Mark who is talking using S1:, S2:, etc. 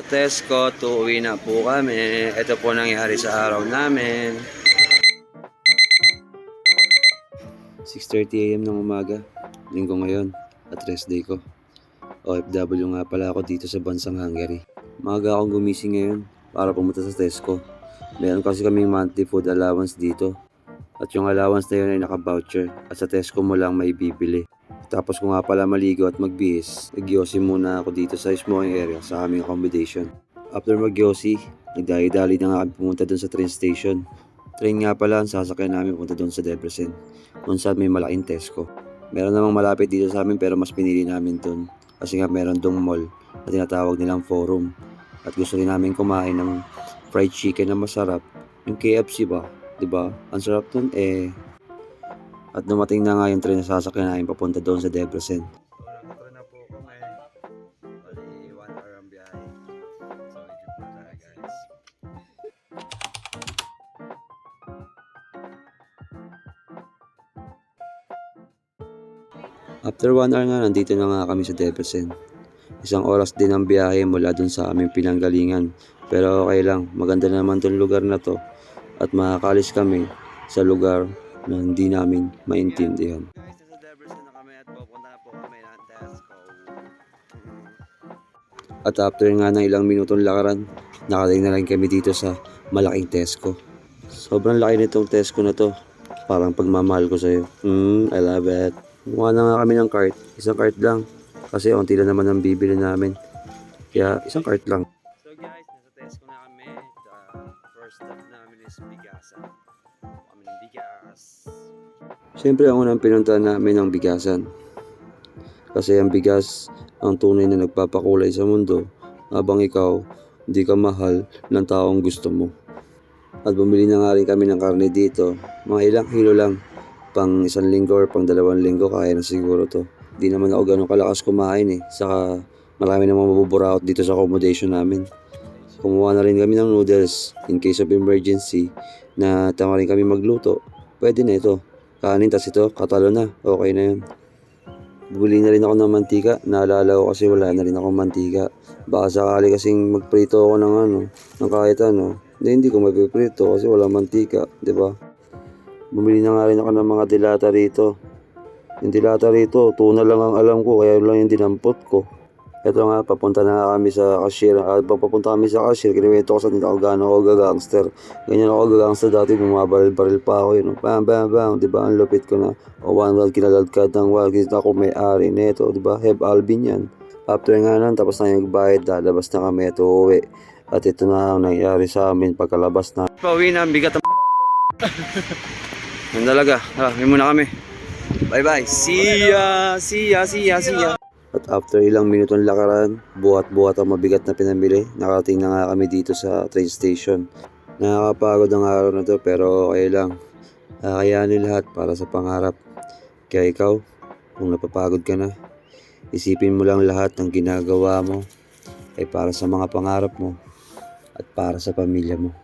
S1: Sa Tesco, uuwi na po kami. Ito po nangyari sa araw namin. 6:30 AM ng umaga. Linggo ngayon at rest day ko. OFW nga pala ako dito sa bansang Hungary. Maaga akong gumising ngayon para pumunta sa Tesco. Meron kasi kaming monthly food allowance dito. At yung allowance na yun ay naka-voucher at sa Tesco mo lang may bibili. Tapos ko nga pala maligo at magbihis, nagyosi muna ako dito sa smoking area sa aming accommodation. After magyosi, nagdali-dali na nga kami pumunta doon sa train station. Train nga pala ang sasakyan namin pumunta doon sa Debrecen, kung saan may malaking Tesco. Meron namang malapit dito sa amin pero mas pinili namin doon kasi nga meron dong mall na tinatawag nilang Forum. At gusto rin namin kumain ng fried chicken na masarap, yung KFC ba? Diba? Ang sarap nun At dumating na nga yung train na sasakyan namin papunta doon sa Debrecen. So, nakatry na po kami. Bali, 1 hour ang biyahe. So, medyo po tayo guys. After 1 hour nga, nandito na nga kami sa Debrecen. Isang oras din ang biyahe mula dun sa aming pinanggalingan. Pero okay lang, maganda naman tong lugar na to. At makakalis kami sa lugar na hindi namin maintindihan. Guys, nasa Debrecen na kami at pupunta na po kami ng Tesco. At after nga ng ilang minutong lakaran, nakadating na lang kami dito sa malaking Tesco. Sobrang laki nitong Tesco na to. Parang pagmamahal ko sa'yo. I love it. Kumuha na nga kami ng cart. Isang cart lang. Kasi onti lang naman ang bibili namin. Kaya isang cart lang. So guys, nasa Tesco na kami. The first stop namin is Bigasan. Kami ng bigas. Siyempre ang unang pinuntahan namin ang bigasan. Kasi ang bigas ang tunay na nagpapakulay sa mundo habang ikaw hindi ka mahal ng taong gusto mo. At bumili na nga rin kami ng karne dito. Mga ilang kilo lang. Pang 1 linggo or pang 2 linggo kaya na siguro to. Di naman ako ganun kalakas kumain Saka marami namang mabuburaot dito sa accommodation namin. Kumuha na rin kami ng noodles in case of emergency na tama rin kami magluto. Pwede na ito. Kanin tas ito, katalo na. Okay na yun. Bumili na rin ako ng mantika. Naalala ko kasi wala na rin akong mantika. Baka sakali kasing magprito ako ng kahit ano. Hindi ko mapiprito kasi wala mantika, di ba? Bumili na nga rin ako ng mga dilata rito. Yung dilata rito, tuna lang ang alam ko, kaya lang yung dinampot ko. Ito nga, papunta na nga kami sa cashier. Papunta kami sa cashier, kinuwento ko sa nila kung gaano ako gagangster. Ganyan ako gagangster dati, bumabaril-baril pa ako yun. Bam, bam, bam, diba? Ang lupit ko na. O one world, kinaladkad ng world. Kita ko may-ari neto, diba? Heb Alvin yan. After nga nun, tapos na yung bayad, lalabas na kami, ito uwi. At ito na ang nangyari sa amin pagkalabas na. Pauwi na, bigat ang yan talaga. May muna kami. Bye-bye. See ya. At after ilang minutong lakaran, buhat-buhat ang mabigat na pinamili, nakarating na nga kami dito sa train station. Nakakapagod ang araw na to pero okay lang. Kakayanin lahat para sa pangarap. Kaya ikaw, kung napapagod ka na, isipin mo lang lahat ng ginagawa mo ay para sa mga pangarap mo at para sa pamilya mo.